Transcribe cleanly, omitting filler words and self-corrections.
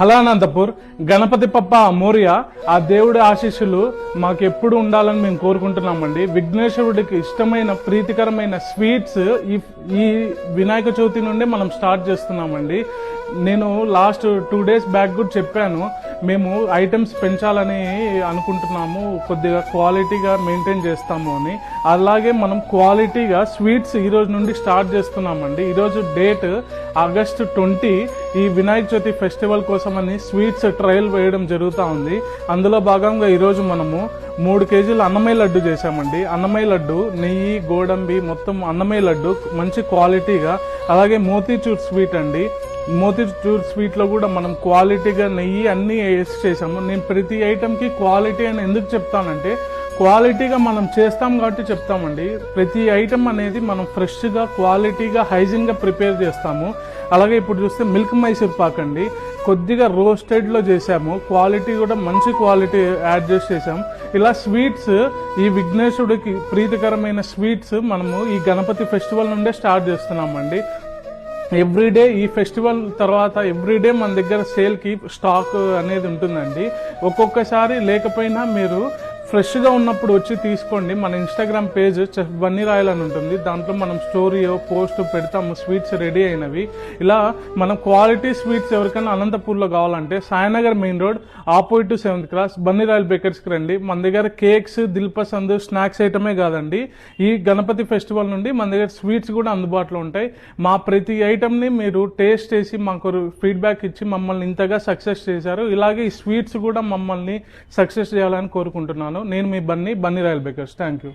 హలానంతపూర్ గణపతి పప్ప మోరియా ఆ దేవుడి ఆశీస్సులు మాకు ఎప్పుడు ఉండాలని మేము కోరుకుంటున్నామండి. విఘ్నేశ్వరుడికి ఇష్టమైన ప్రీతికరమైన స్వీట్స్ ఈ వినాయక చవితి నుండి మనం స్టార్ట్ చేస్తున్నామండి. నేను లాస్ట్ 2 days బ్యాక్ కూడా చెప్పాను, మేము ఐటమ్స్ పెంచాలని అనుకుంటున్నాము, కొద్దిగా క్వాలిటీగా మెయింటైన్ చేస్తాము అని. అలాగే మనం క్వాలిటీగా స్వీట్స్ ఈరోజు నుండి స్టార్ట్ చేస్తున్నామండి. ఈరోజు డేట్ August 20. ఈ వినాయక చవితి ఫెస్టివల్ కోసం అని స్వీట్స్ ట్రయల్ వేయడం జరుగుతూ ఉంది. అందులో భాగంగా ఈరోజు మనము 3 kgs అన్నమయ్య లడ్డు చేసామండి. అన్నమయ్య లడ్డు నెయ్యి గోడంబి మొత్తం అన్నమయ్య లడ్డు మంచి క్వాలిటీగా, అలాగే మోతీచూర్ స్వీట్ అండి. మోతీచూర్ స్వీట్లో కూడా మనం క్వాలిటీగా నెయ్యి అన్నీ వేసి చేసాము. నేను ప్రతి ఐటెంకి క్వాలిటీ అని ఎందుకు చెప్తానంటే, క్వాలిటీగా మనం చేస్తాం కాబట్టి చెప్తామండి. ప్రతి ఐటెం అనేది మనం ఫ్రెష్గా క్వాలిటీగా హైజీన్గా ప్రిపేర్ చేస్తాము. అలాగే ఇప్పుడు చూస్తే మిల్క్ మైసూర్ పాక్ అండి, కొద్దిగా రోస్టెడ్లో చేసాము, క్వాలిటీ కూడా మంచి క్వాలిటీ యాడ్ చేసి చేసాము. ఇలా స్వీట్స్ ఈ విఘ్నేశ్వరుడికి ప్రీతికరమైన స్వీట్స్ మనము ఈ గణపతి ఫెస్టివల్ నుండే స్టార్ట్ చేస్తున్నామండి. ఎవ్రీడే ఈ ఫెస్టివల్ తర్వాత ఎవ్రీడే మన దగ్గర సేల్కి స్టాక్ అనేది ఉంటుందండి. ఒక్కొక్కసారి లేకపోయినా మీరు ఫ్రెష్గా ఉన్నప్పుడు వచ్చి తీసుకోండి. మన Instagram page chef Bunny Royal అని ఉంటుంది, దాంట్లో మనం స్టోరీయో పోస్ట్ పెడతాము స్వీట్స్ రెడీ అయినవి. ఇలా మనం క్వాలిటీ స్వీట్స్ ఎవరికైనా అనంతపూర్లో కావాలంటే Sainagar main road opposite 7th cross Bunny Royal బేకర్స్కి రండి. మన దగ్గర కేక్స్ దిల్పసంద్ స్నాక్స్ ఐటమే కాదండి, ఈ గణపతి ఫెస్టివల్ నుండి మన దగ్గర స్వీట్స్ కూడా అందుబాటులో ఉంటాయి. మా ప్రతి ఐటమ్ని మీరు టేస్ట్ చేసి మాకు ఫీడ్బ్యాక్ ఇచ్చి మమ్మల్ని ఇంతగా సక్సెస్ చేశారు. ఇలాగే ఈ స్వీట్స్ కూడా మమ్మల్ని సక్సెస్ చేయాలని కోరుకుంటున్నాను. నేను మీ Bunny Royal Bakers. Thank you.